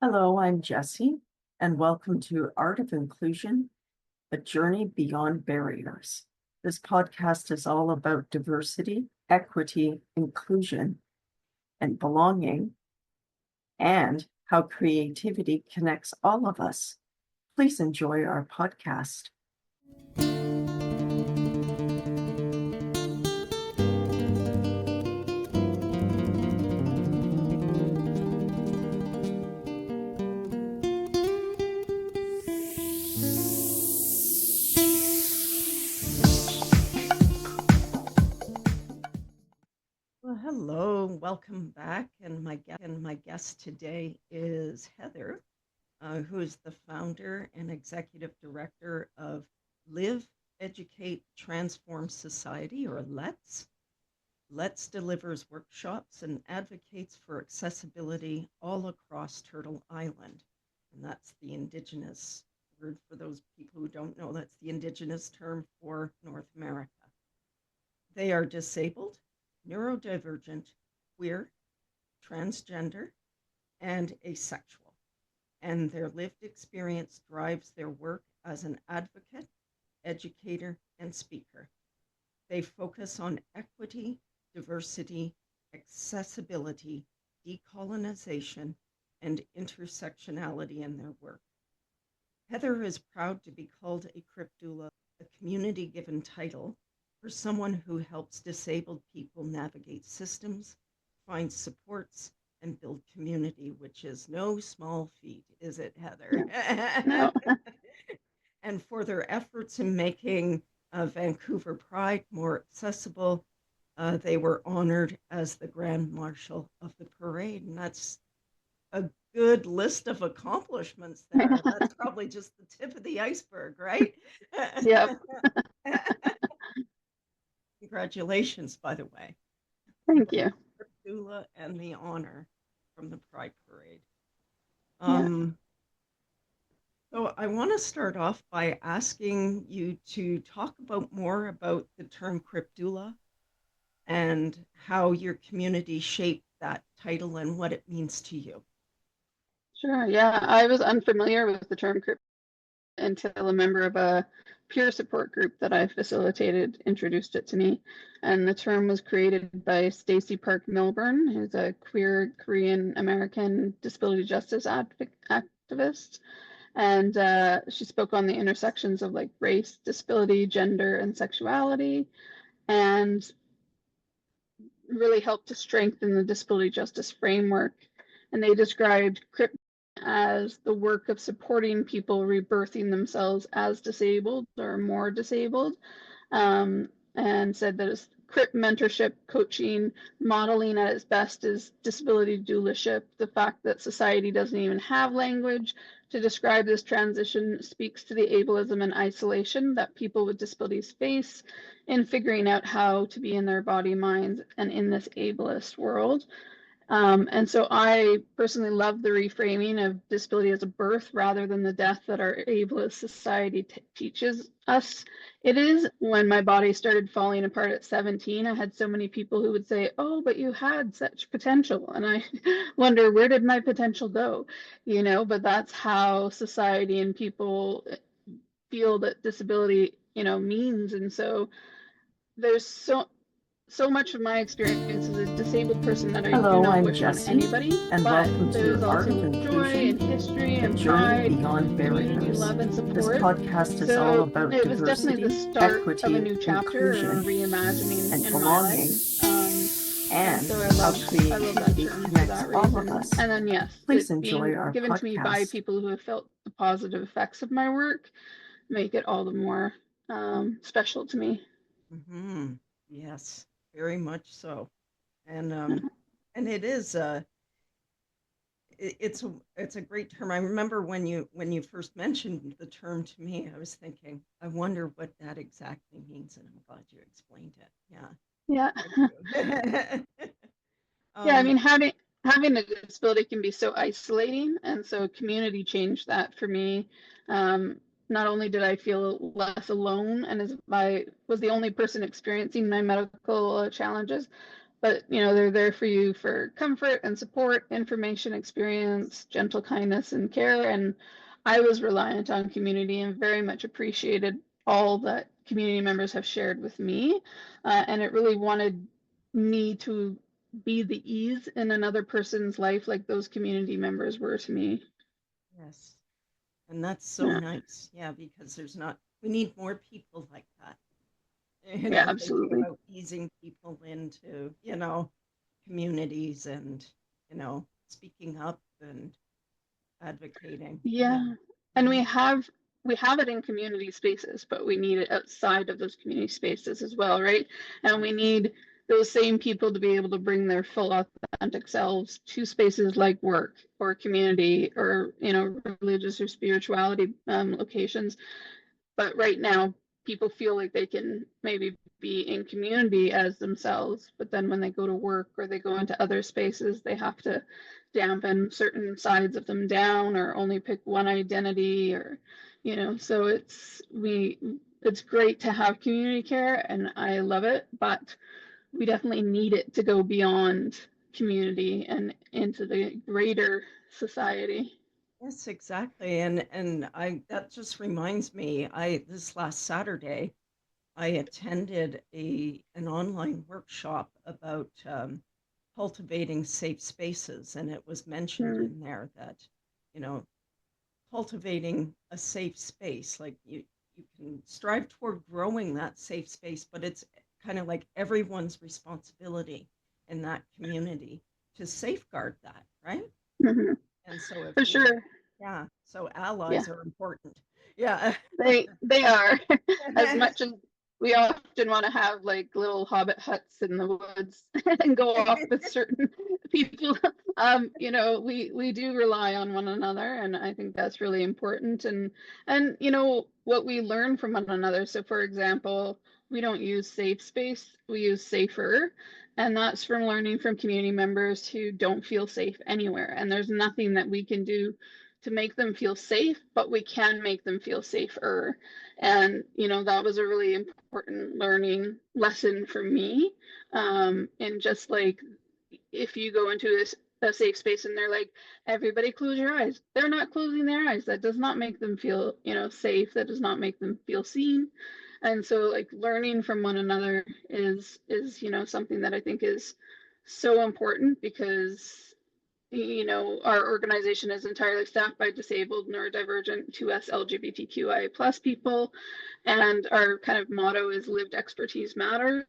Hello, I'm Jessie, and welcome to Art of Inclusion, a journey beyond barriers. This podcast is all about diversity, equity, inclusion, and belonging, and how creativity connects all of us. Please enjoy our podcast. Well, hello, welcome back. And my guest today is Heather, who is the founder and executive director of Live, Educate, Transform Society, or LETS. LETS delivers workshops and advocates for accessibility all across Turtle Island. And that's the Indigenous word for those people who don't know. That's the Indigenous term for North America. They are disabled, neurodivergent, queer, transgender, and asexual. And their lived experience drives their work as an advocate, educator, and speaker. They focus on equity, diversity, accessibility, decolonization, and intersectionality in their work. Heather is proud to be called a Crip Doula, a community-given title for someone who helps disabled people navigate systems, find supports, and build community, which is no small feat, is it, Heather? No. And for their efforts in making Vancouver Pride more accessible, they were honored as the Grand Marshal of the parade. And that's a good list of accomplishments there. That's probably just the tip of the iceberg, right? Yep. Congratulations, by the way. Thank you. Doula and the honor from the Pride Parade. Yeah. So I want to start off by asking you to talk about more about the term Crip Doula and how your community shaped that title and what it means to you. Sure. Yeah. I was unfamiliar with the term Crip until a member of a peer support group that I facilitated introduced it to me. And the term was created by Stacey Park Milburn, who's a queer Korean American disability justice activist. And she spoke on the intersections of like race, disability, gender, and sexuality, and really helped to strengthen the disability justice framework. And they described CRIP as the work of supporting people rebirthing themselves as disabled or more disabled, and said that it's CRIP mentorship, coaching, modeling at its best is disability doulaship. The fact that society doesn't even have language to describe this transition speaks to the ableism and isolation that people with disabilities face in figuring out how to be in their body, minds, and in this ableist world. And so I personally love the reframing of disability as a birth rather than the death that our ableist society teaches us it is. When my body started falling apart at 17, I had so many people who would say, "Oh, but you had such potential." And I wonder, where did my potential go? But that's how society and people feel that disability, means. And so there's so much of my experience as a disabled person that I do Hello, not I'm wish on Jessie, anybody, and but welcome there's to Art of also joy and Inclusion, history a and journey pride, beyond community, barriers. love, and This support. podcast is all So about it was definitely the diversity, start of a equity, new chapter or inclusion, a reimagining and in my belonging, life. And and so how I love that creativity term for connects that all of reason. us. And then yes, Please it enjoy being our given to me by podcast. people who have felt the positive effects of my work make it all the more special to me. Mm-hmm. Yes, very much so. And it is it's a great term. I remember when you first mentioned the term to me, I was thinking, I wonder what that exactly means, and I'm glad you explained it. Yeah, Yeah. thank you. Yeah, I um, mean, having a disability can be so isolating, and so community changed that for me. Not only did I feel less alone, and as I was the only person experiencing my medical challenges, but they're there for you for comfort and support, information, experience, gentle kindness and care. And I was reliant on community and very much appreciated all that community members have shared with me. And it really wanted me to be the ease in another person's life like those community members were to me. Yes. And that's so Yeah, nice. Yeah, because we need more people like that. yeah, Thinking absolutely. about easing people into, communities and, speaking up and advocating. Yeah. Yeah. And Mhm. we have it in community spaces, but we need it outside of those community spaces as well, right? And we Yes. need those same people to be able to bring their full authentic selves to spaces like work or community or, religious or spirituality locations. But right now, people feel like they can maybe be in community as themselves, but then when they go to work or they go into other spaces, they have to dampen certain sides of them down or only pick one identity or, so it's great to have community care and I love it, but we definitely need it to go beyond community and into the greater society. Yes, exactly. And I that just reminds me, I this last Saturday I attended an online workshop about cultivating safe spaces, and it was mentioned Mm, in there that, you know, cultivating a safe space, like you can strive toward growing that safe space, but it's kind of like everyone's responsibility in that community to safeguard that, right? mhm. And so if For we, sure. yeah, so Yeah. allies are important. Yeah. They are. As much as we often want to have like little hobbit huts in the woods and go off with certain people, we do rely on one another, and I think that's really important. And what we learn from one another. So, for example, we don't use safe space; we use safer, and that's from learning from community members who don't feel safe anywhere. And there's nothing that we can do to make them feel safe, but we can make them feel safer. And, that was a really important learning lesson for me. And just like if you go into a safe space and they're like, everybody close your eyes. They're not closing their eyes. That does not make them feel, safe. That does not make them feel seen. And so like learning from one another is, something that I think is so important because our organization is entirely staffed by disabled, neurodivergent, 2S LGBTQI plus people, and our kind of motto is lived expertise matters.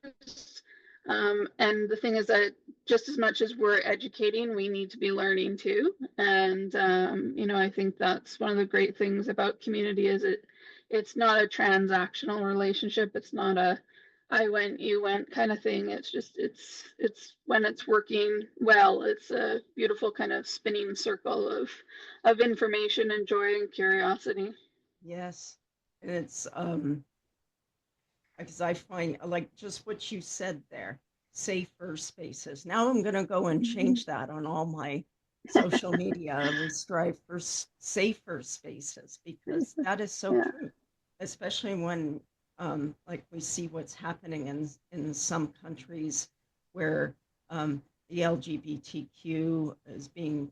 And the thing is that just as much as we're educating, we need to be learning too. And I think that's one of the great things about community is it's not a transactional relationship. It's not a I went, you went kind of thing. It's just it's when it's working well, it's a beautiful kind of spinning circle of information and joy and curiosity. Yes. And it's because I find like just what you said there, safer spaces. Now I'm going to go and change that on all my social media. We strive for safer spaces because that is so Yeah, true, especially when like we see what's happening in some countries where the LGBTQ is being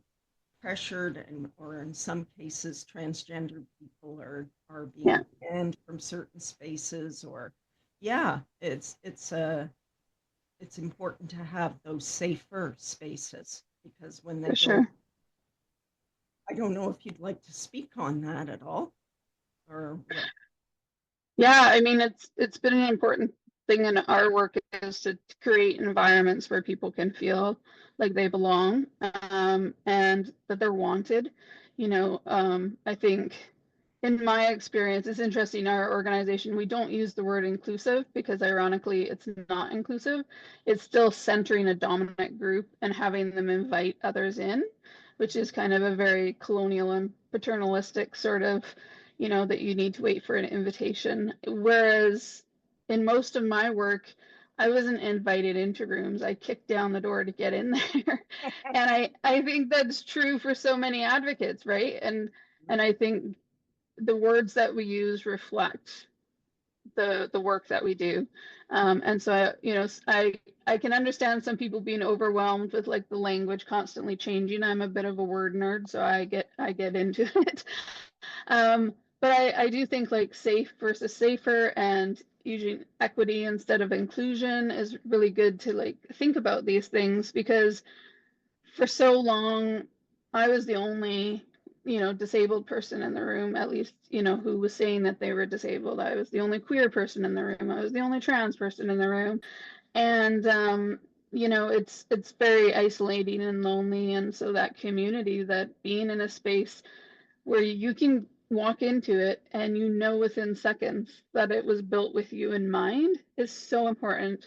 pressured and or in some cases transgender people are yeah, being banned from certain spaces or yeah it's important to have those safer spaces because when they for go sure. I don't know if you'd like to speak on that at all or what. Yeah, I mean it's been an important thing in our work is to create environments where people can feel like they belong, and that they're wanted. I think in my experience, it's interesting. Our organization, we don't use the word inclusive because ironically, it's not inclusive. It's still centering a dominant group and having them invite others in, which is kind of a very colonial and paternalistic sort of, that you need to wait for an invitation. Whereas in most of my work, I wasn't invited into rooms. I kicked down the door to get in there. And I think that's true for so many advocates, right? And I think the words that we use reflect the work that we do. And so I can understand some people being overwhelmed with like the language constantly changing. I'm a bit of a word nerd, so I get into it. But I do think like safe versus safer and using equity instead of inclusion is really good to like think about these things, because for so long I was the only disabled person in the room, at least who was saying that they were disabled. I was the only queer person in the room. I was the only trans person in the room. And it's very isolating and lonely. And so that community, that being in a space where you can walk into it and within seconds that it was built with you in mind, is so important.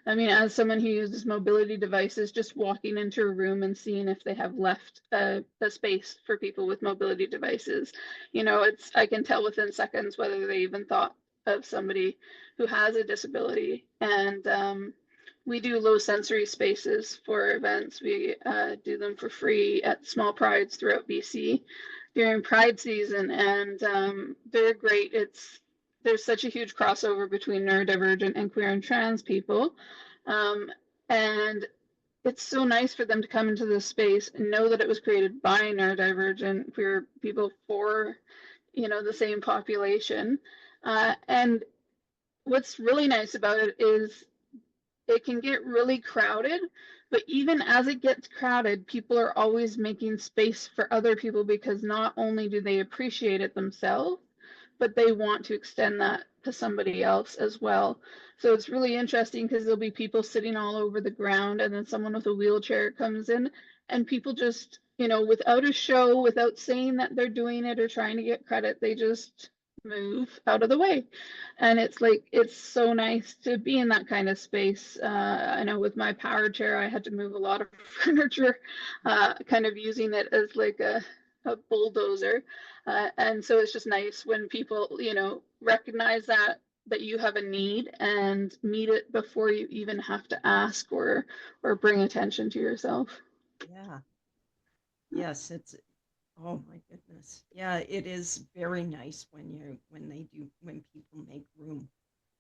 I mean, as someone who uses mobility devices, just walking into a room and seeing if they have left a space for people with mobility devices, I can tell within seconds whether they even thought of somebody who has a disability. And we do low sensory spaces for events. We do them for free at small prides throughout BC during Pride season, and they're great. There's such a huge crossover between neurodivergent and queer and trans people, and it's so nice for them to come into this space and know that it was created by neurodivergent queer people for the same population. And what's really nice about it is it can get really crowded, but even as it gets crowded, people are always making space for other people, because not only do they appreciate it themselves, but they want to extend that to somebody else as well. So it's really interesting, because there'll be people sitting all over the ground, and then someone with a wheelchair comes in, and people just, without a show, without saying that they're doing it or trying to get credit, they just move out of the way. And it's so nice to be in that kind of space. I know with my power chair, I had to move a lot of furniture, kind of using it as like a bulldozer. And so it's just nice when people, recognize that you have a need and meet it before you even have to ask or bring attention to yourself. Yeah. Yes, oh my goodness. Yeah, it is very nice when people make room.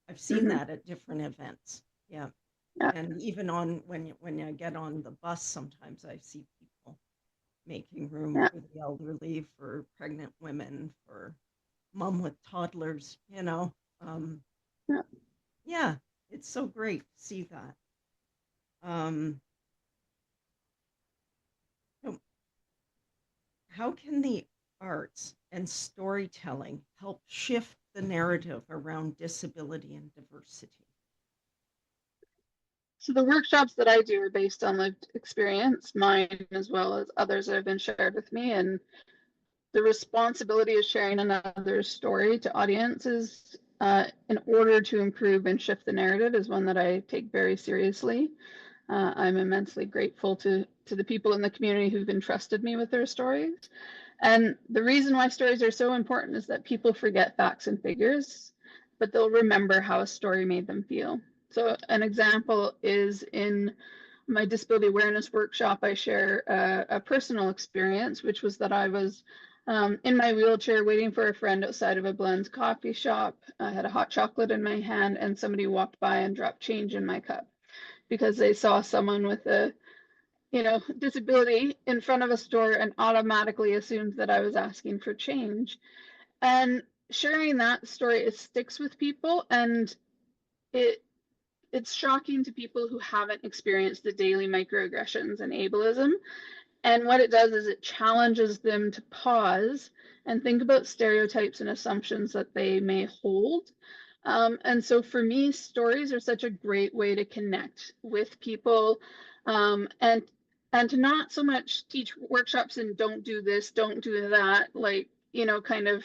I've seen that at different events. Yeah. Yeah. And even when I get on the bus, sometimes I see people making room Yeah. for the elderly, for pregnant women, for mom with toddlers, Yeah. Yeah, it's so great to see that. So how can the arts and storytelling help shift the narrative around disability and diversity? So the workshops that I do are based on lived experience, mine as well as others that have been shared with me. And the responsibility of sharing another's story to audiences in order to improve and shift the narrative is one that I take very seriously. I'm immensely grateful to the people in the community who've entrusted me with their stories. And the reason why stories are so important is that people forget facts and figures, but they'll remember how a story made them feel. So an example is in my disability awareness workshop, I share a personal experience, which was that I was in my wheelchair waiting for a friend outside of a Blend's coffee shop. I had a hot chocolate in my hand, and somebody walked by and dropped change in my cup because they saw someone with a disability in front of a store and automatically assumed that I was asking for change. And sharing that story, it sticks with people, and it's shocking to people who haven't experienced the daily microaggressions and ableism. And what it does is it challenges them to pause and think about stereotypes and assumptions that they may hold. And so for me, stories are such a great way to connect with people, and to not so much teach workshops and don't do this, don't do that, like, kind of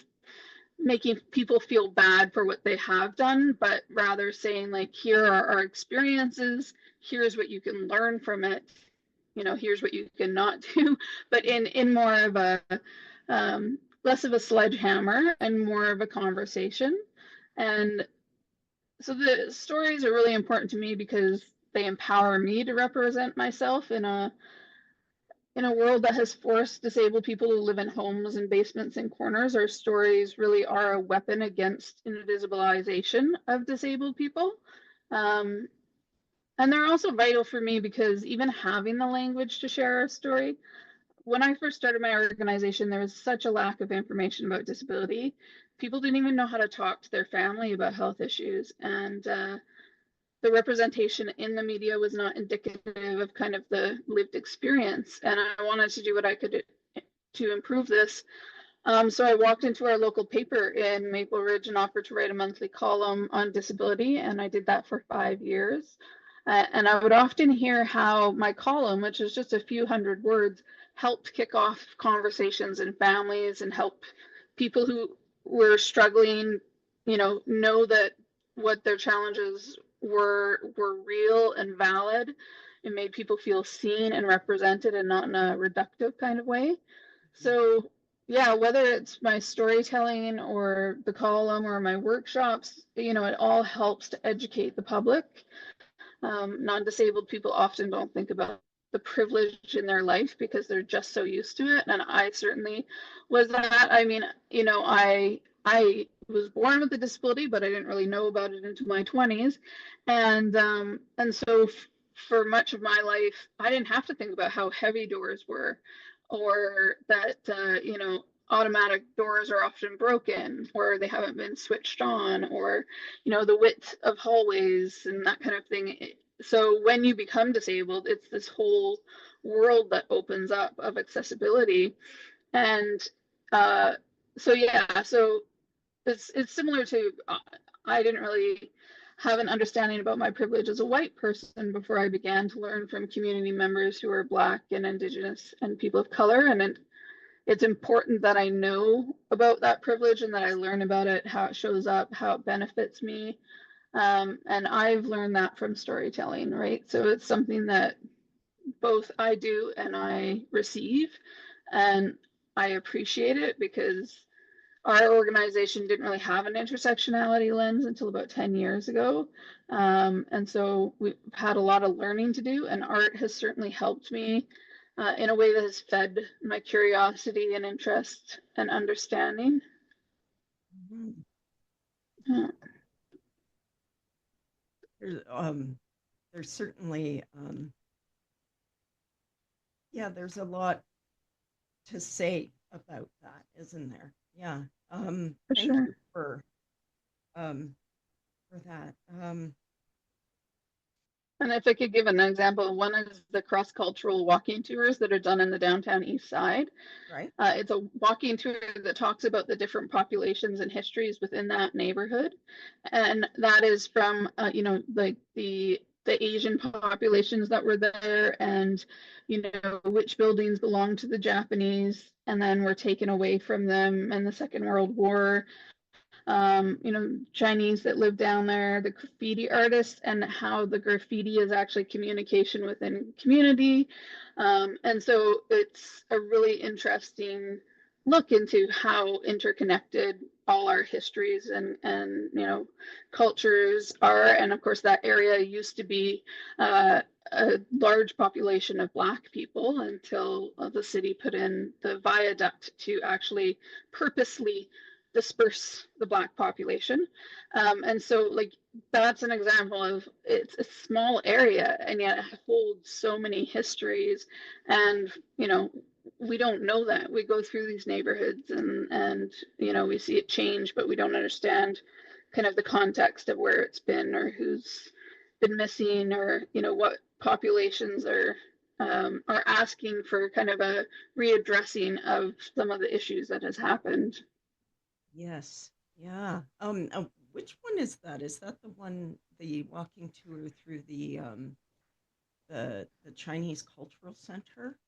making people feel bad for what they have done, but rather saying like, here are our experiences, here's what you can learn from it, here's what you cannot do, but in more of a less of a sledgehammer and more of a conversation. And so the stories are really important to me because they empower me to represent myself in in a world that has forced disabled people to live in homes and basements and corners, our stories really are a weapon against invisibilization of disabled people. And they're also vital for me because even having the language to share our story, when I first started my organization, there was such a lack of information about disability. People didn't even know how to talk to their family about health issues. And the representation in the media was not indicative of kind of the lived experience. And I wanted to do what I could to improve this. So I walked into our local paper in Maple Ridge and offered to write a monthly column on disability. And I did that for 5 years. And I would often hear how my column, which is just a few hundred words, helped kick off conversations in families and help people who were struggling, know that what their challenges were real and valid. It made people feel seen and represented and not in a reductive kind of way. So yeah, whether it's my storytelling or the column or my workshops, it all helps to educate the public. Non-disabled people often don't think about the privilege in their life because they're just so used to it. And I certainly was that. I mean, I was born with a disability, but I didn't really know about it into my 20s. And so for much of my life, I didn't have to think about how heavy doors were, or that, automatic doors are often broken, or they haven't been switched on, or, the width of hallways and that kind of thing. So when you become disabled, it's this whole world that opens up of accessibility. And so it's similar to, I didn't really have an understanding about my privilege as a white person before I began to learn from community members who are Black and Indigenous and people of color. And it's important that I know about that privilege and that I learn about it, how it shows up, how it benefits me. And I've learned that from storytelling, right? So it's something that both I do and I receive, and I appreciate it because our organization didn't really have an intersectionality lens until about 10 years ago. And so we've had a lot of learning to do, and art has certainly helped me in a way that has fed my curiosity and interest and understanding. Mm-hmm. Yeah. There's certainly, there's a lot to say about that, isn't there? Yeah. Thank sure. you for that. And if I could give an example, one is the cross-cultural walking tours that are done in the downtown east side. Right. It's a walking tour that talks about the different populations and histories within that neighborhood. And that is from, like the Asian populations that were there, and, which buildings belong to the Japanese and then were taken away from them in the Second World War. Chinese that live down there, the graffiti artists, and how the graffiti is actually communication within community. And so it's a really interesting look into how interconnected all our histories and cultures are. And of course, that area used to be a large population of Black people until the city put in the viaduct to actually purposely disperse the Black population. And so that's an example of, it's a small area and yet it holds so many histories. And we don't know that. We go through these neighborhoods and we see it change, but we don't understand kind of the context of where it's been or who's been missing, or what populations are asking for kind of a readdressing of some of the issues that has happened. Yes. Yeah. Which one is that? Is that the one, the walking tour through the Chinese Cultural Center?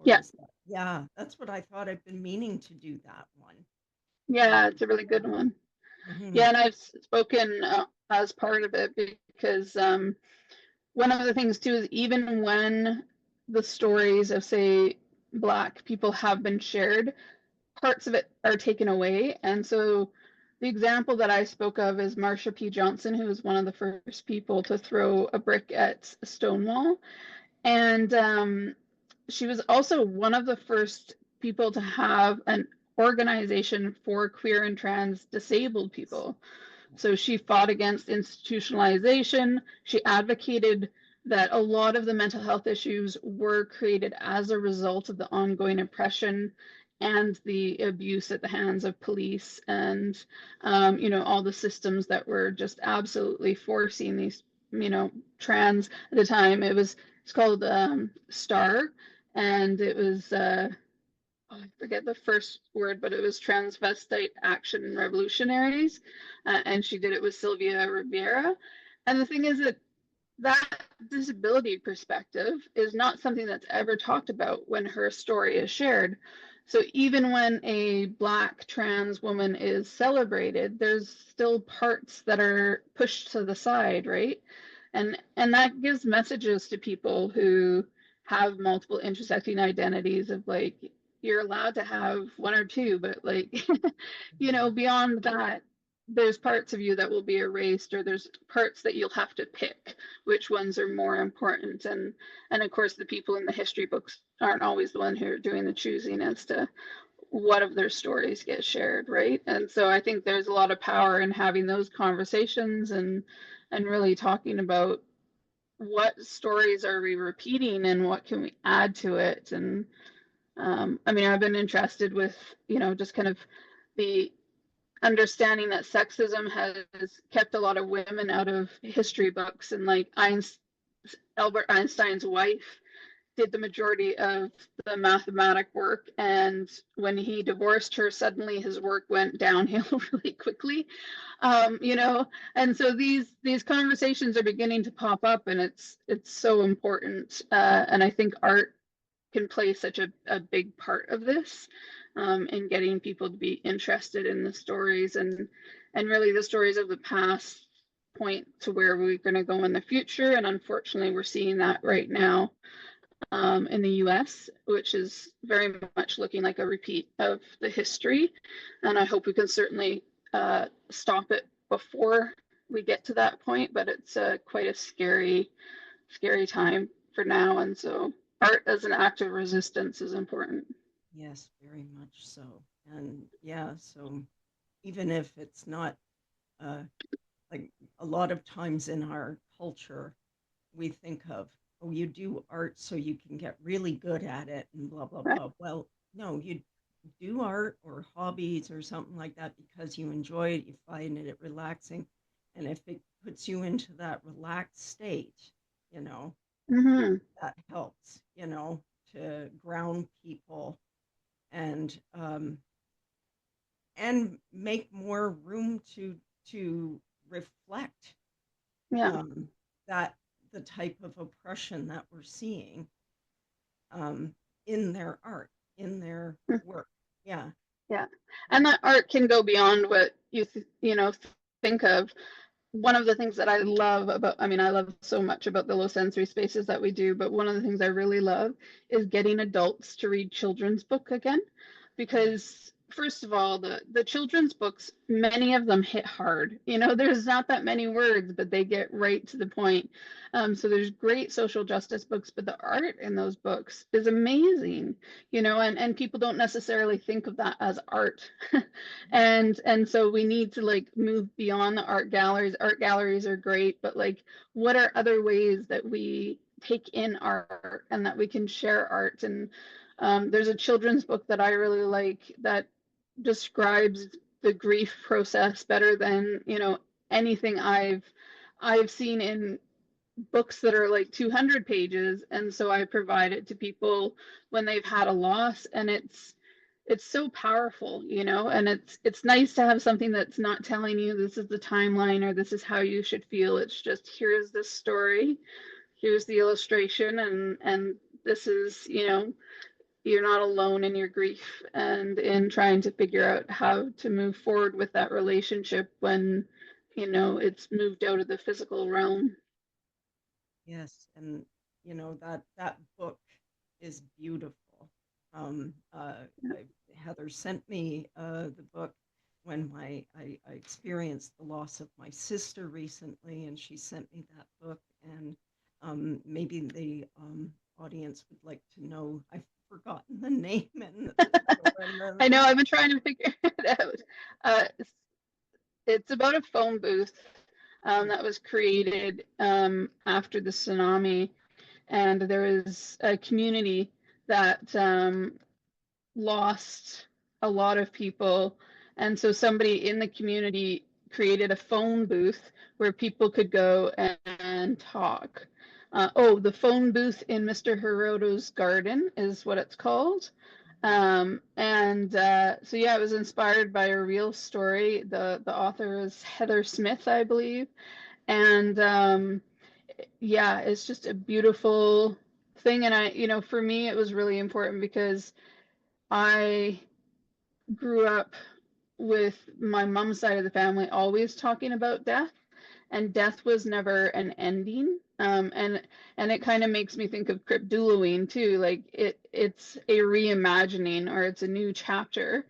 Yeah. Yeah, that's what I thought. I've been meaning to do that one. Yeah, it's a really good one. Mm-hmm. Yeah, and I've spoken as part of it because one of the things too is, even when the stories of, say, Black people have been shared, parts of it are taken away. And so the example that I spoke of is Marsha P. Johnson, who was one of the first people to throw a brick at Stonewall. And she was also one of the first people to have an organization for queer and trans disabled people. So she fought against institutionalization. She advocated that a lot of the mental health issues were created as a result of the ongoing oppression and the abuse at the hands of police and, all the systems that were just absolutely forcing these, trans at the time. It's called STAR, and it was I forget the first word, but it was Transvestite Action Revolutionaries, and she did it with Sylvia Rivera. And the thing is that disability perspective is not something that's ever talked about when her story is shared. So even when a Black trans woman is celebrated, there's still parts that are pushed to the side, right? And that gives messages to people who have multiple intersecting identities of like, you're allowed to have one or two, but like, beyond that, there's parts of you that will be erased, or there's parts that you'll have to pick which ones are more important. And of course, the people in the history books aren't always the one who are doing the choosing as to what of their stories get shared, right? And so I think there's a lot of power in having those conversations and really talking about what stories are we repeating and what can we add to it. And I've been interested with, just kind of the understanding that sexism has kept a lot of women out of history books, and like Albert Einstein's wife did the majority of the mathematic work, and when he divorced her, suddenly his work went downhill really quickly. And so these conversations are beginning to pop up, and it's so important. And I think art can play such a big part of this, in getting people to be interested in the stories, and really the stories of the past point to where we're going to go in the future. And unfortunately, we're seeing that right now, in the US, which is very much looking like a repeat of the history. And I hope we can certainly stop it before we get to that point, but it's quite a scary time for now. And so art as an act of resistance is important. Yes, very much so. And yeah, so even if it's not like a lot of times in our culture, we think of, oh, you do art so you can get really good at it and blah, blah, Right. blah. Well, no, you do art or hobbies or something like that because you enjoy it, you find it relaxing. And if it puts you into that relaxed state, Mm-hmm. that helps, to ground people and make more room to reflect Yeah. that the type of oppression that we're seeing in their art, in their work. Yeah. Yeah. And that art can go beyond what you think of. One of the things that I love about, I love so much about the low sensory spaces that we do, but one of the things I really love is getting adults to read children's book again, because first of all, the children's books, many of them hit hard. There's not that many words, but they get right to the point. So there's great social justice books, but the art in those books is amazing, and people don't necessarily think of that as art. And so we need to like move beyond the art galleries. Art galleries are great, but like, what are other ways that we take in art and that we can share art? And there's a children's book that I really like that describes the grief process better than anything I've seen in books that are like 200 pages. And so I provide it to people when they've had a loss, and it's so powerful, and it's nice to have something that's not telling you this is the timeline or this is how you should feel. It's just, here's this story, here's the illustration, and this is, you're not alone in your grief and in trying to figure out how to move forward with that relationship when it's moved out of the physical realm. Yes, and that book is beautiful. Um, uh, Heather sent me the book when I experienced the loss of my sister recently, and she sent me that book. And maybe the audience would like to know? I've forgotten the name and I know, I've been trying to figure it out. It's about a phone booth that was created after the tsunami, and there was a community that lost a lot of people, and so somebody in the community created a phone booth where people could go and talk. The phone booth in Mr. Hiroto's garden is what it's called. So yeah, it was inspired by a real story. The author is Heather Smith, I believe. And yeah, it's just a beautiful thing. And for me, it was really important because I grew up with my mom's side of the family always talking about death, and death was never an ending. And it kind of makes me think of Crip Doula too. Like it's a reimagining, or it's a new chapter.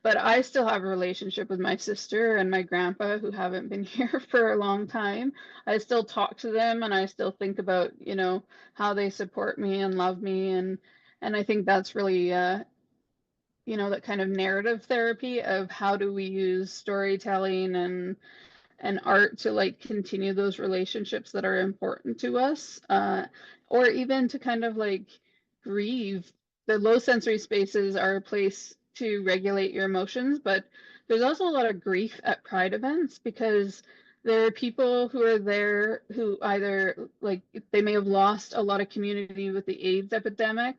But I still have a relationship with my sister and my grandpa who haven't been here for a long time. I still talk to them, and I still think about, how they support me and love me. And I think that's really that kind of narrative therapy of how do we use storytelling and art to like continue those relationships that are important to us, or even to kind of like grieve. The low sensory spaces are a place to regulate your emotions, but there's also a lot of grief at pride events because there are people who are there who either like they may have lost a lot of community with the AIDS epidemic,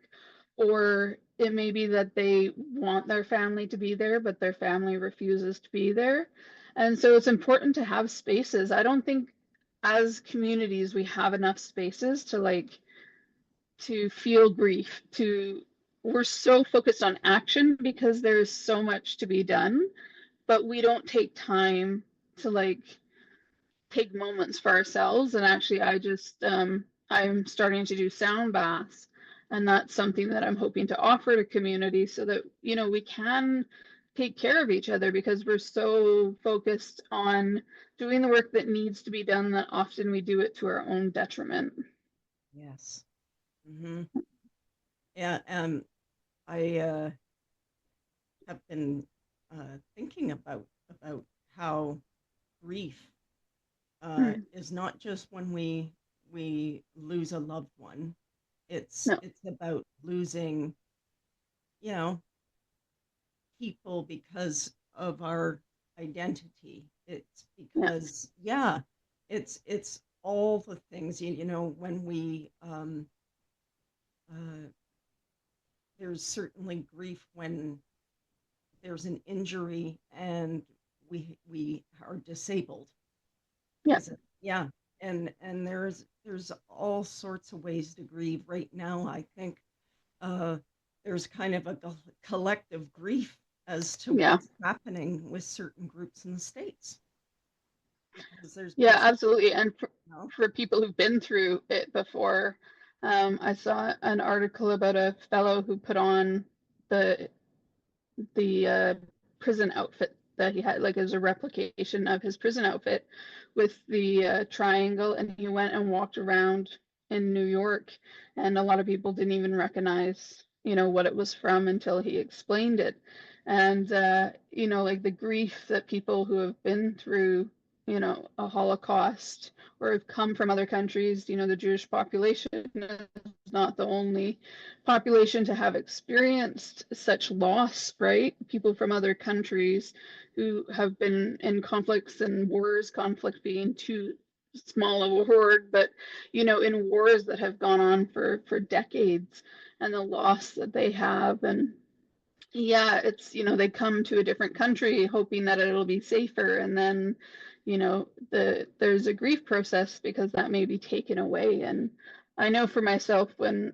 or it may be that they want their family to be there, but their family refuses to be there. And so it's important to have spaces. I don't think as communities we have enough spaces to feel grief. We're so focused on action because there's so much to be done, but we don't take time to take moments for ourselves. And actually I'm starting to do sound baths, and that's something that I'm hoping to offer to community so that we can take care of each other, because we're so focused on doing the work that needs to be done that often we do it to our own detriment. Yes. Mm-hmm. Yeah. I have been thinking about how grief is not just when we lose a loved one. It's about losing, people because of our identity. It's because it's all the things, when we there's certainly grief when there's an injury and we are disabled. Yeah. And there's all sorts of ways to grieve right now. I think there's kind of a collective grief as to what's happening with certain groups in the States. Absolutely. And for people who've been through it before, I saw an article about a fellow who put on the prison outfit that he had, like as a replication of his prison outfit with the triangle, and he went and walked around in New York, and a lot of people didn't even recognize what it was from until he explained it. And like the grief that people who have been through a Holocaust or have come from other countries, the Jewish population is not the only population to have experienced such loss, right? People from other countries who have been in conflicts and wars, conflict being too small of a word, but in wars that have gone on for decades, and the loss that they have. And it's they come to a different country hoping that it'll be safer, and then there's a grief process because that may be taken away. And I know for myself, when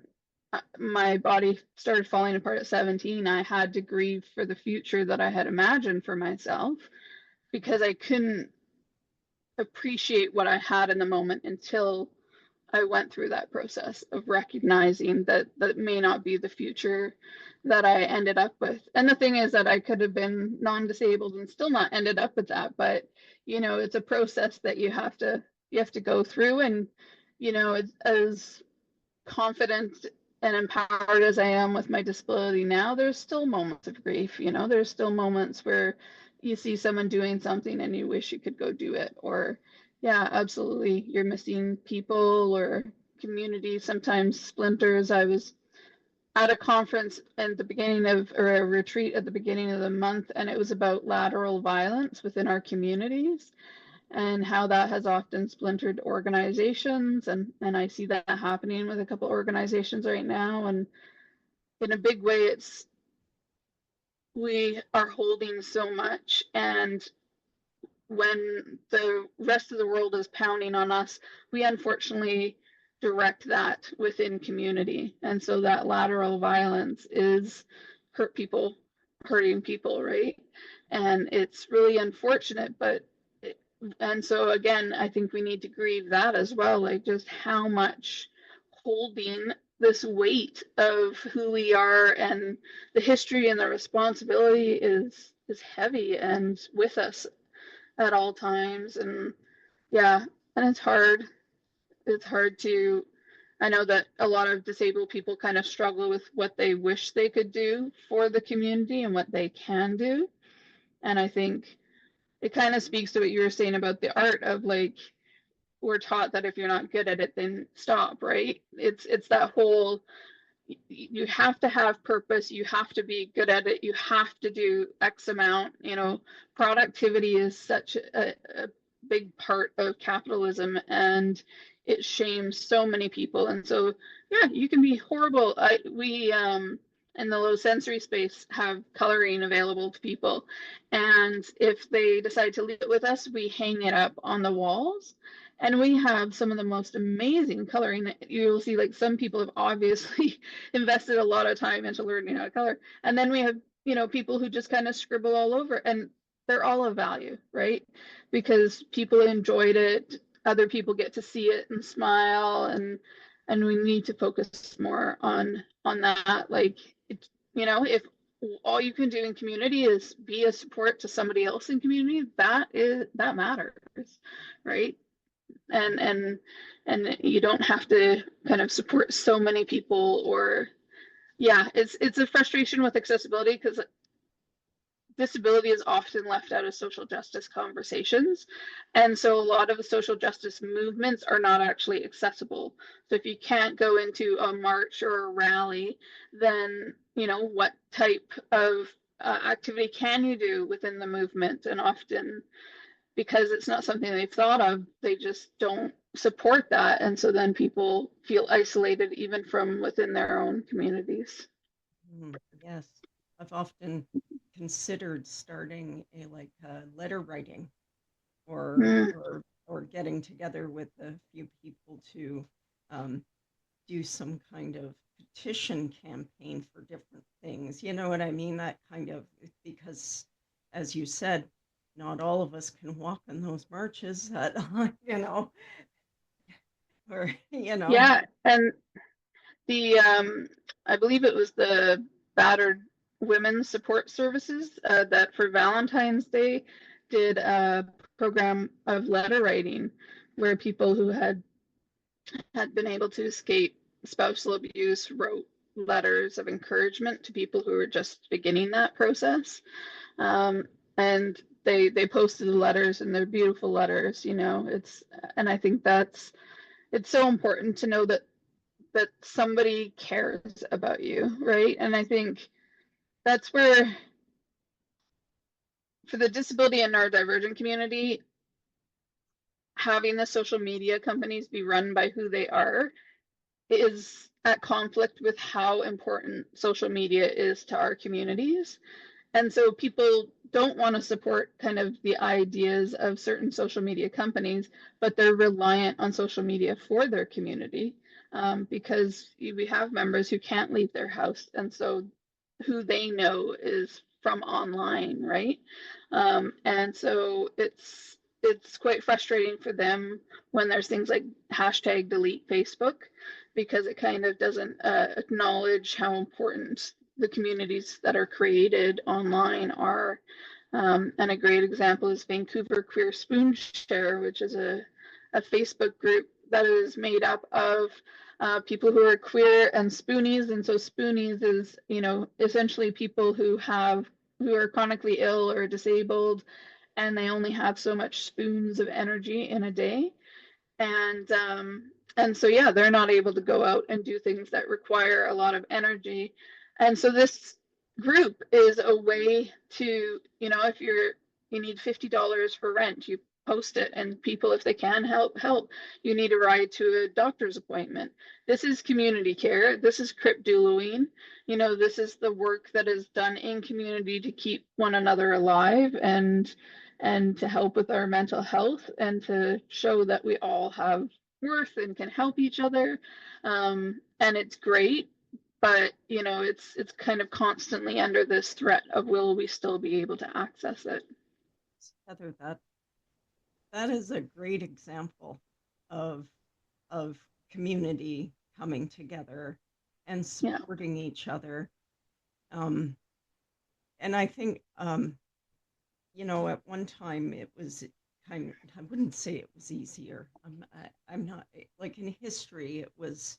my body started falling apart at 17, I had to grieve for the future that I had imagined for myself, because I couldn't appreciate what I had in the moment until I went through that process of recognizing that may not be the future that I ended up with. And the thing is that I could have been non-disabled and still not ended up with that. But, it's a process that you have to go through. And, it's as confident and empowered as I am with my disability now, there's still moments of grief. You know, there's still moments where you see someone doing something and you wish you could go do it. Or, yeah, absolutely, you're missing people or community, sometimes splinters. I was at a conference at the beginning of, or a retreat at the beginning of the month, and it was about lateral violence within our communities and how that has often splintered organizations. And I see that happening with a couple organizations right now. And in a big way, it's, we are holding so much, and when the rest of the world is pounding on us, we unfortunately direct that within community. And so that lateral violence is hurting people, right? And it's really unfortunate, but and so again, I think we need to grieve that as well, like just how much holding this weight of who we are and the history and the responsibility is heavy and with us at all times. And yeah, and it's hard. It's hard to, I know that a lot of disabled people kind of struggle with what they wish they could do for the community and what they can do. And I think it kind of speaks to what you were saying about the art of, like, we're taught that if you're not good at it, then stop, right? It's that whole, you have to have purpose, you have to be good at it, you have to do X amount. You know, productivity is such a big part of capitalism, and it shames so many people. And so yeah, you can be horrible. We in the low sensory space have coloring available to people, and if they decide to leave it with us, we hang it up on the walls. And we have some of the most amazing coloring. You'll see, like, some people have obviously invested a lot of time into learning how to color. And then we have, you know, people who just kind of scribble all over, and they're all of value, right? Because people enjoyed it, other people get to see it and smile, and we need to focus more on that. Like, it, you know, if all you can do in community is be a support to somebody else in community, that matters, right? And you don't have to kind of support so many people. Or yeah, it's a frustration with accessibility, because disability is often left out of social justice conversations, and so a lot of the social justice movements are not actually accessible. So if you can't go into a march or a rally, then, you know, what type of activity can you do within the movement? And often, because it's not something they've thought of, they just don't support that. And so then people feel isolated even from within their own communities. Yes, I've often considered starting a letter writing or getting together with a few people to do some kind of petition campaign for different things. You know what I mean? That kind of, because as you said, not all of us can walk in those marches that, you know, or, you know. Yeah, and the I believe it was the Battered Women's Support Services that for Valentine's Day did a program of letter writing, where people who had been able to escape spousal abuse wrote letters of encouragement to people who were just beginning that process. And they posted the letters, and they're beautiful letters, you know. And I think it's so important to know that somebody cares about you, right? And I think that's where, for the disability and neurodivergent community, having the social media companies be run by who they are is at conflict with how important social media is to our communities. And so people don't want to support kind of the ideas of certain social media companies, but they're reliant on social media for their community, because we have members who can't leave their house. And so who they know is from online, right? And so it's quite frustrating for them when there's things like hashtag delete Facebook, because it kind of doesn't acknowledge how important the communities that are created online are. And a great example is Vancouver Queer Spoon Share, which is a Facebook group that is made up of people who are queer, and spoonies. And so spoonies is, essentially people who are chronically ill or disabled, and they only have so much spoons of energy in a day. And so yeah, they're not able to go out and do things that require a lot of energy. And so this group is a way to, if you need $50 for rent, you post it, and people, if they can help. You need a ride to a doctor's appointment. This is community care. This is Crip Doulaween. This is the work that is done in community to keep one another alive, and to help with our mental health, and to show that we all have worth and can help each other. And it's great, but it's kind of constantly under this threat of, will we still be able to access it? Heather, that is a great example of community coming together and supporting each other. And I think at one time it was kind of, I wouldn't say it was easier. I'm not, like, in history, it was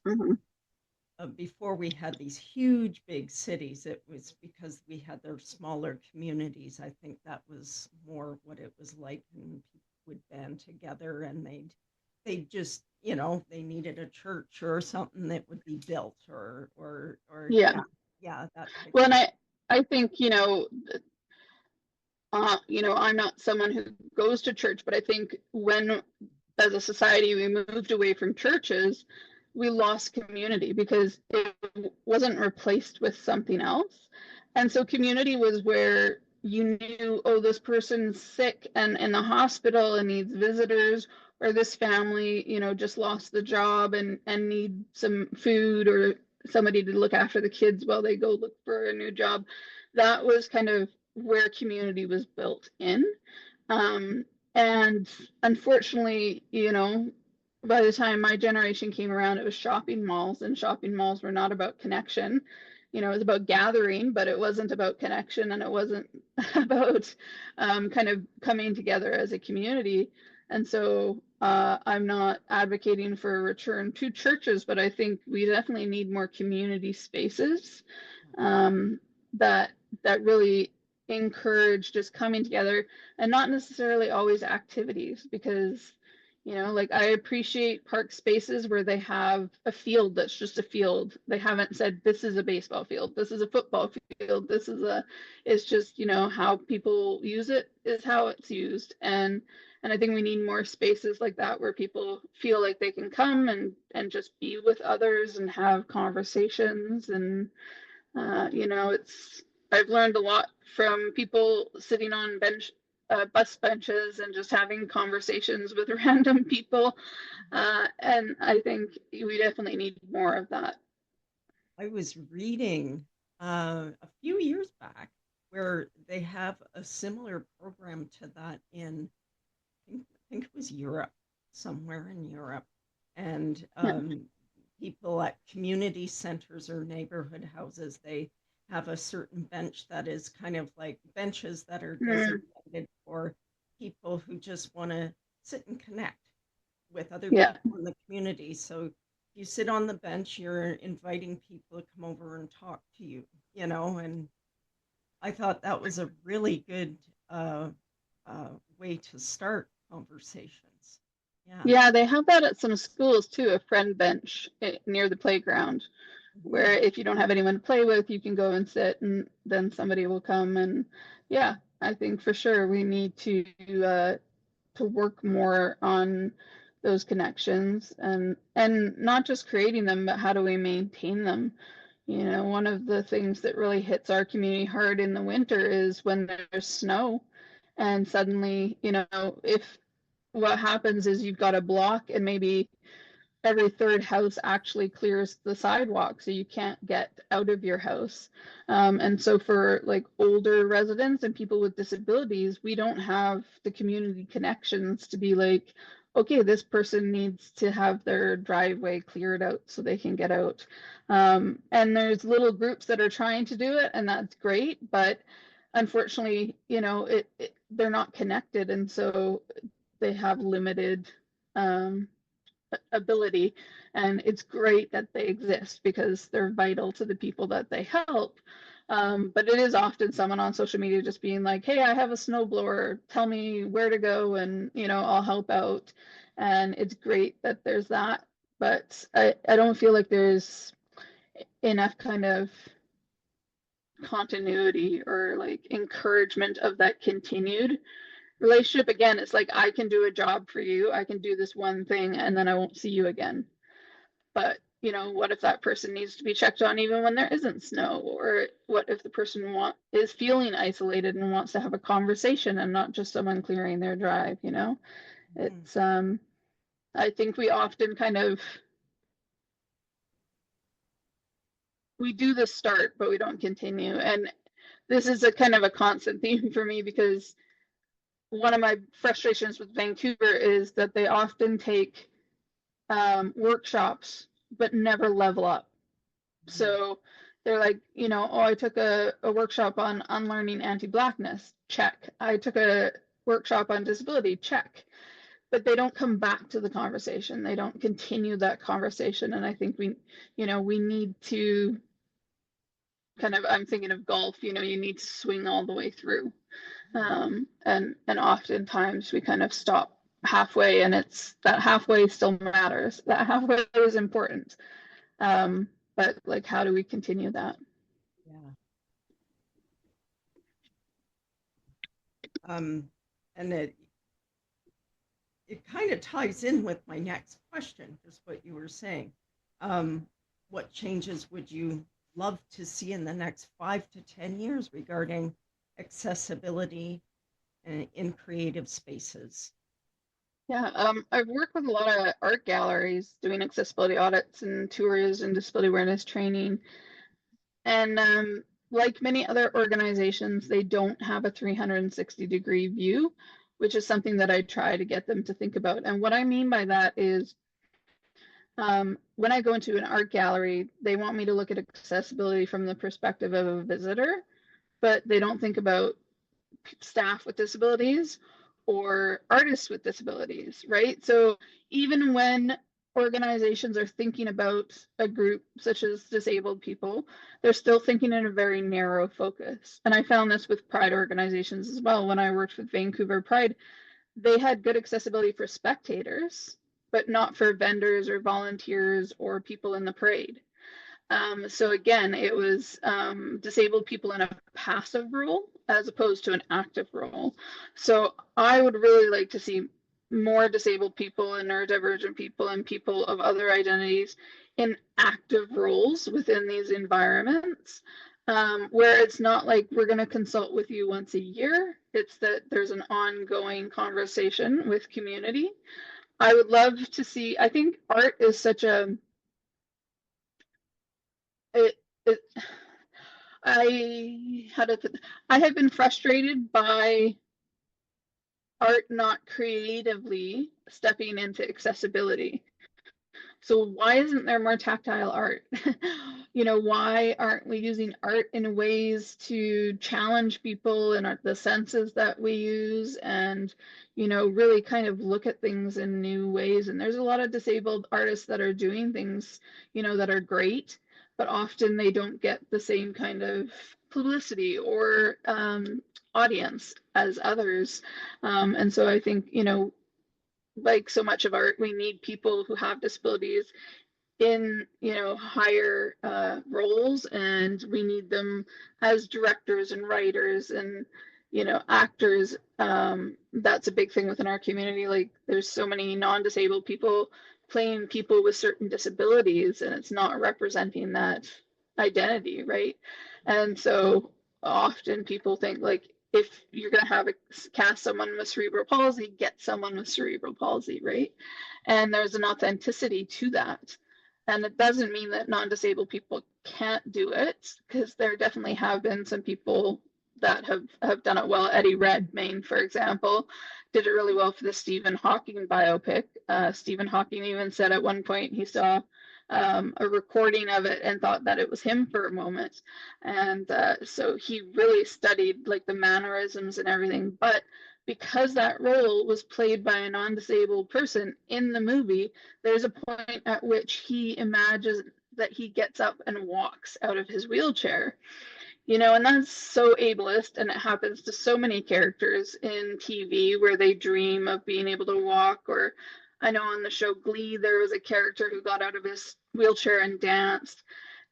before we had these huge big cities, it was because we had their smaller communities. I think that was more what it was like, and people would band together, and they just, they needed a church or something that would be built, or yeah that type. Well, and I think, I'm not someone who goes to church, but I think when, as a society, we moved away from churches, we lost community because it wasn't replaced with something else. And so community was where you knew, oh, this person's sick and in the hospital and needs visitors, or this family, just lost the job and need some food or somebody to look after the kids while they go look for a new job. That was kind of where community was built in. And unfortunately, by the time my generation came around, it was shopping malls, and shopping malls were not about connection. It was about gathering, but it wasn't about connection, and it wasn't about kind of coming together as a community. And so I'm not advocating for a return to churches, but I think we definitely need more community spaces that really encourage just coming together, and not necessarily always activities, because like, I appreciate park spaces where they have a field that's just a field. They haven't said, this is a baseball field, this is a football field, it's just, how people use it is how it's used. And I think we need more spaces like that, where people feel like they can come and just be with others and have conversations. And I've learned a lot from people sitting on bus benches and just having conversations with random people. And I think we definitely need more of that. I was reading a few years back where they have a similar program to that in, I think it was Europe, somewhere in Europe. And people at community centers or neighborhood houses, they have a certain bench that is kind of like benches that are designated for people who just want to sit and connect with other people in the community. So you sit on the bench, you're inviting people to come over and talk to you, and I thought that was a really good way to start conversations. Yeah, they have that at some schools too, a friend bench near the playground, where if you don't have anyone to play with, you can go and sit, and then somebody will come. And yeah, I think for sure we need to work more on those connections, and not just creating them, but how do we maintain them? One of the things that really hits our community hard in the winter is when there's snow, and suddenly, if what happens is you've got a block, and maybe every third house actually clears the sidewalk, so you can't get out of your house. And so for like older residents and people with disabilities, we don't have the community connections to be like, okay, this person needs to have their driveway cleared out so they can get out. And there's little groups that are trying to do it, and that's great, but unfortunately, they're not connected, and so they have limited ability, and it's great that they exist because they're vital to the people that they help. But it is often someone on social media just being like, hey, I have a snowblower, tell me where to go, and I'll help out. And it's great that there's that, but I don't feel like there's enough kind of continuity or like encouragement of that continued relationship. Again, it's like, I can do a job for you, I can do this one thing, and then I won't see you again. But what if that person needs to be checked on even when there isn't snow? Or what if the person is feeling isolated and wants to have a conversation and not just someone clearing their drive? It's I think we often kind of, we do the start, but we don't continue. And this is a kind of a constant theme for me, because one of my frustrations with Vancouver is that they often take workshops but never level up. So they're like, oh, I took a workshop on unlearning anti-Blackness, check. I took a workshop on disability, check. But they don't come back to the conversation. They don't continue that conversation. And I think we need to kind of, I'm thinking of golf, you need to swing all the way through. And oftentimes we kind of stop halfway, and it's that halfway still matters. That halfway is important. But like, how do we continue that? Yeah. And it kind of ties in with my next question, just what you were saying. What changes would you love to see in the next 5 to 10 years regarding accessibility and in creative spaces? Yeah, I've worked with a lot of art galleries doing accessibility audits and tours and disability awareness training. And like many other organizations, they don't have a 360-degree view, which is something that I try to get them to think about. And what I mean by that is, when I go into an art gallery, they want me to look at accessibility from the perspective of a visitor, but they don't think about staff with disabilities or artists with disabilities, right? So even when organizations are thinking about a group such as disabled people, they're still thinking in a very narrow focus. And I found this with Pride organizations as well. When I worked with Vancouver Pride, they had good accessibility for spectators, but not for vendors or volunteers or people in the parade. So again, it was disabled people in a passive role as opposed to an active role. So I would really like to see more disabled people and neurodivergent people and people of other identities in active roles within these environments, where it's not like we're going to consult with you once a year. It's that there's an ongoing conversation with community. I would love to see, I think art is such a, I have been frustrated by art not creatively stepping into accessibility. So why isn't there more tactile art? Why aren't we using art in ways to challenge people and the senses that we use, and really kind of look at things in new ways? And there's a lot of disabled artists that are doing things that are great, but often they don't get the same kind of publicity or audience as others. And so I think like so much of art, we need people who have disabilities in higher roles, and we need them as directors and writers and actors. That's a big thing within our community. Like, there's so many non-disabled people playing people with certain disabilities, and it's not representing that identity, right? And so often people think, like, if you're going to have cast someone with cerebral palsy, get someone with cerebral palsy, right? And there's an authenticity to that. And it doesn't mean that non-disabled people can't do it, because there definitely have been some people that have done it well. Eddie Redmayne, for example, did it really well for the Stephen Hawking biopic. Stephen Hawking even said at one point he saw a recording of it and thought that it was him for a moment. And so he really studied like the mannerisms and everything. But because that role was played by a non-disabled person in the movie, there's a point at which he imagines that he gets up and walks out of his wheelchair. And that's so ableist, and it happens to so many characters in TV where they dream of being able to walk. Or I know on the show Glee, there was a character who got out of his wheelchair and danced.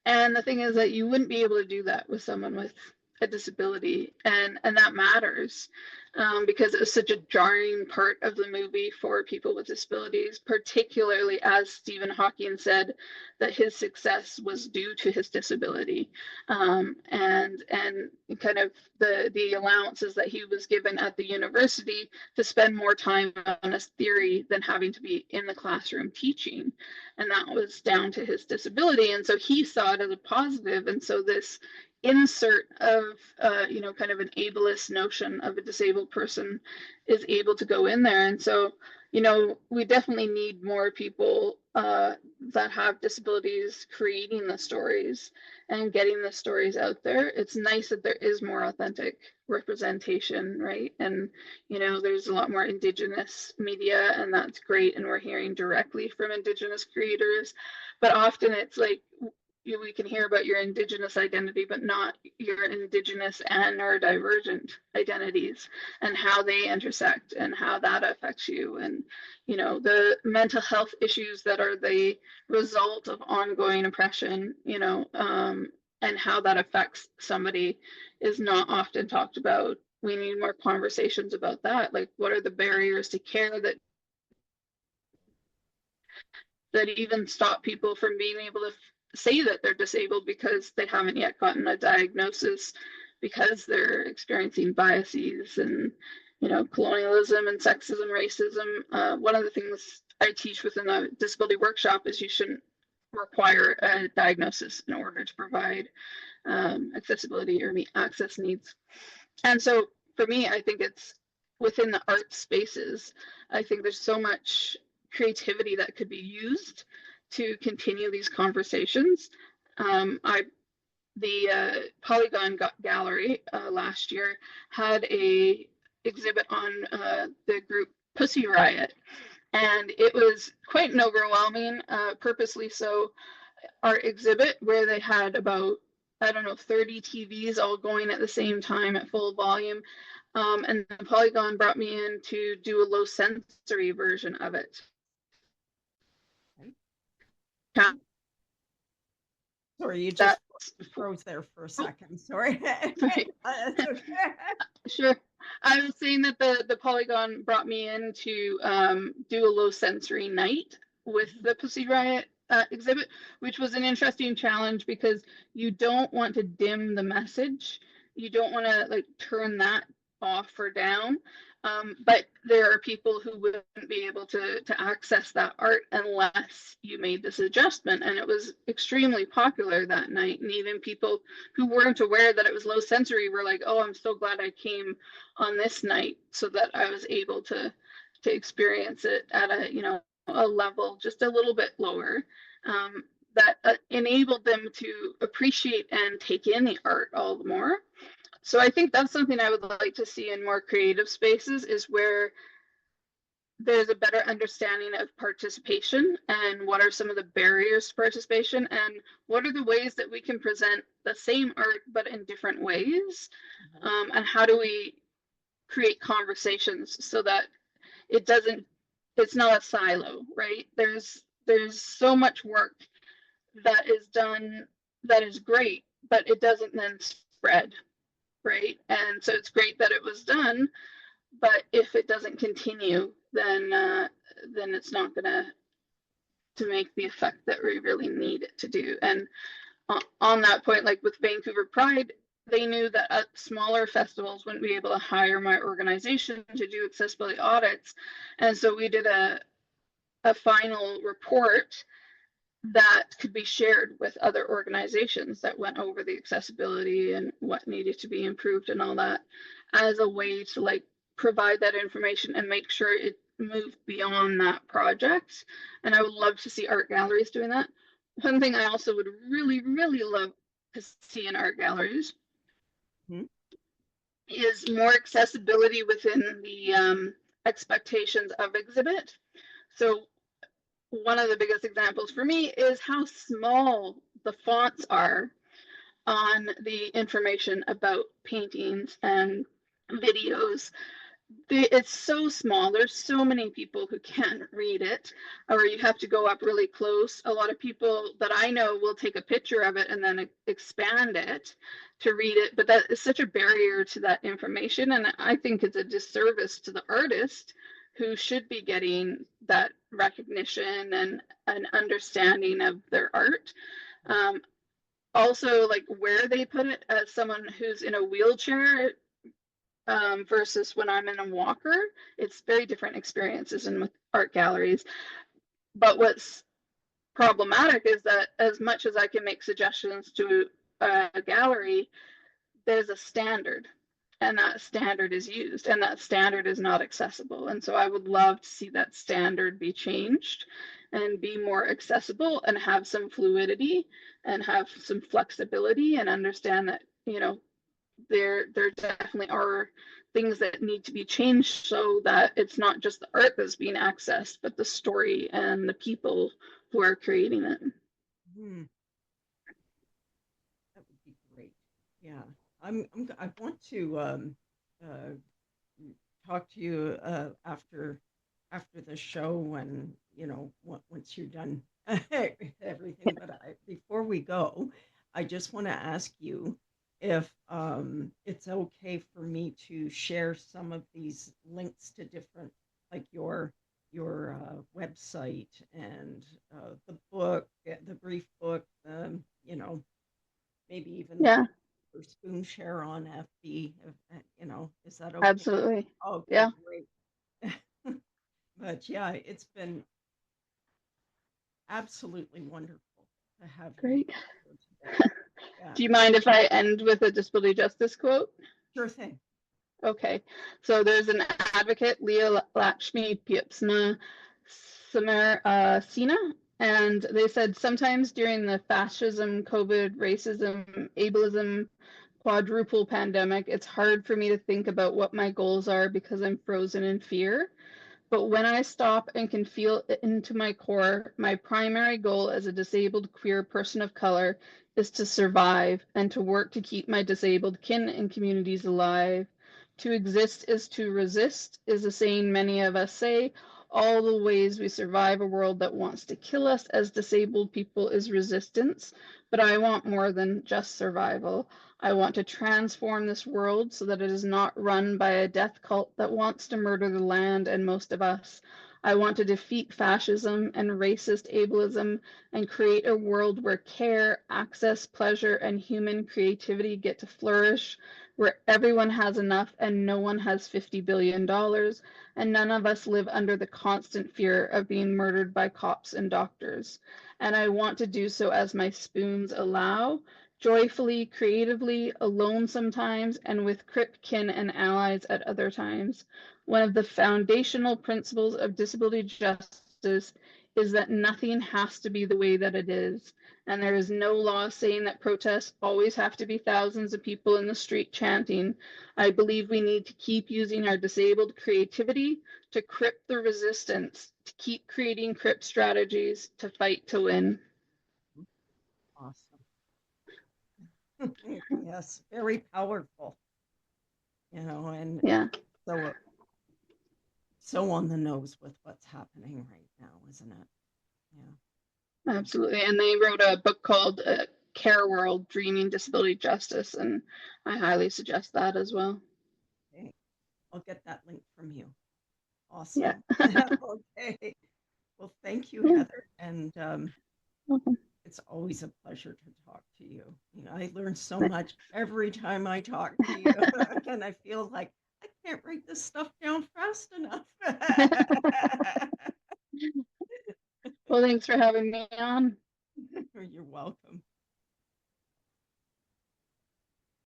And the thing is that you wouldn't be able to do that with someone with a disability, and that matters, because it was such a jarring part of the movie for people with disabilities, particularly as Stephen Hawking said that his success was due to his disability, and kind of the allowances that he was given at the university to spend more time on his theory than having to be in the classroom teaching, and that was down to his disability. And so he saw it as a positive, and so this insert of kind of an ableist notion of a disabled person is able to go in there. And so we definitely need more people that have disabilities creating the stories and getting the stories out there. It's nice that there is more authentic representation, right? And there's a lot more Indigenous media, and that's great, and we're hearing directly from Indigenous creators. But often it's like, we can hear about your Indigenous identity, but not your Indigenous and neurodivergent identities and how they intersect and how that affects you. And, the mental health issues that are the result of ongoing oppression, and how that affects somebody is not often talked about. We need more conversations about that. Like, what are the barriers to care that even stop people from being able to say that they're disabled because they haven't yet gotten a diagnosis, because they're experiencing biases and colonialism and sexism, racism. One of the things I teach within the disability workshop is you shouldn't require a diagnosis in order to provide accessibility or meet access needs. And so for me, I think it's within the art spaces, I think there's so much creativity that could be used to continue these conversations. The Polygon Gallery last year had a exhibit on the group Pussy Riot, and it was quite an overwhelming, purposely so, art exhibit where they had about 30 TVs all going at the same time at full volume, and the Polygon brought me in to do a low sensory version of it. Sorry, you just froze there for a second. Sorry. Okay. Sure. I was saying that the Polygon brought me in to do a low sensory night with the Pussy Riot exhibit, which was an interesting challenge because you don't want to dim the message. You don't want to turn that off or down. But there are people who wouldn't be able to access that art unless you made this adjustment. And it was extremely popular that night. And even people who weren't aware that it was low sensory were like, oh, I'm so glad I came on this night so that I was able to experience it at a level just a little bit lower, that enabled them to appreciate and take in the art all the more. So I think that's something I would like to see in more creative spaces, is where there's a better understanding of participation and what are some of the barriers to participation and what are the ways that we can present the same art but in different ways, and how do we create conversations so that it's not a silo, right? There's so much work that is done that is great, but it doesn't then spread. Right. And so it's great that it was done, but if it doesn't continue, then it's not going to make the effect that we really need it to do. And on that point, like with Vancouver Pride, they knew that smaller festivals wouldn't be able to hire my organization to do accessibility audits. And so we did a final report that could be shared with other organizations that went over the accessibility and what needed to be improved and all that, as a way to provide that information and make sure it moved beyond that project. And I would love to see art galleries doing that. One thing I also would really, really love to see in art galleries is more accessibility within the expectations of exhibit. So one of the biggest examples for me is how small the fonts are on the information about paintings and videos. It's so small. There's so many people who can't read it, or you have to go up really close. A lot of people that I know will take a picture of it and then expand it to read it, but that is such a barrier to that information. And I think it's a disservice to the artist who should be getting that recognition and an understanding of their art. Also, like where they put it, as someone who's in a wheelchair, versus when I'm in a walker, it's very different experiences in art galleries. But what's problematic is that as much as I can make suggestions to a gallery, there's a standard, and that standard is used, and that standard is not accessible. And so I would love to see that standard be changed and be more accessible and have some fluidity and have some flexibility, and understand that, you know, there definitely are things that need to be changed so that it's not just the art that's being accessed, but the story and the people who are creating it. That would be great. Yeah, I want to talk to you after the show when, you know, once you're done everything. But before we go, I just want to ask you if it's okay for me to share some of these links to different, like your website and the book, the brief book, you know, maybe even Yeah, or spoon share on FB, you know, is that okay? absolutely. Okay, Yeah, great. But yeah, it's been absolutely wonderful to have you great. here today. Yeah, Do you mind if I end with a disability justice quote? sure thing. Okay, so there's an advocate, Leah Lakshmi Piepsna Sina, and they said sometimes during the fascism, COVID, racism, ableism, quadruple pandemic, it's hard for me to think about what my goals are because I'm frozen in fear. But when I stop and can feel it into my core, my primary goal as a disabled queer person of color is to survive and to work to keep my disabled kin and communities alive. To exist is to resist, is a saying many of us say. All the ways we survive a world that wants to kill us as disabled people is resistance. But I want more than just survival. I want to transform this world so that it is not run by a death cult that wants to murder the land and most of us. I want to defeat fascism and racist ableism and create a world where care, access, pleasure, and human creativity get to flourish, where everyone has enough and no one has $50 billion, and none of us live under the constant fear of being murdered by cops and doctors. And I want to do so as my spoons allow, joyfully, creatively, alone sometimes, and with Crip kin and allies at other times. One of the foundational principles of disability justice is that nothing has to be the way that it is. And there is no law saying that protests always have to be thousands of people in the street chanting. I believe we need to keep using our disabled creativity to crip the resistance, to keep creating crip strategies to fight to win. Awesome. Yes, very powerful, you know, and Yeah, so on the nose with what's happening right now, isn't it? Yeah. absolutely. And they wrote a book called Care World, Dreaming Disability Justice, and I highly suggest that as well. Okay. I'll get that link from you. Yeah. Awesome. Okay. Well, thank you, Yeah. Heather. And Welcome. it's always a pleasure to talk to you. You know, I learn so much every time I talk to you. And I feel like I can't write this stuff down fast enough. Well, thanks for having me on. You're welcome.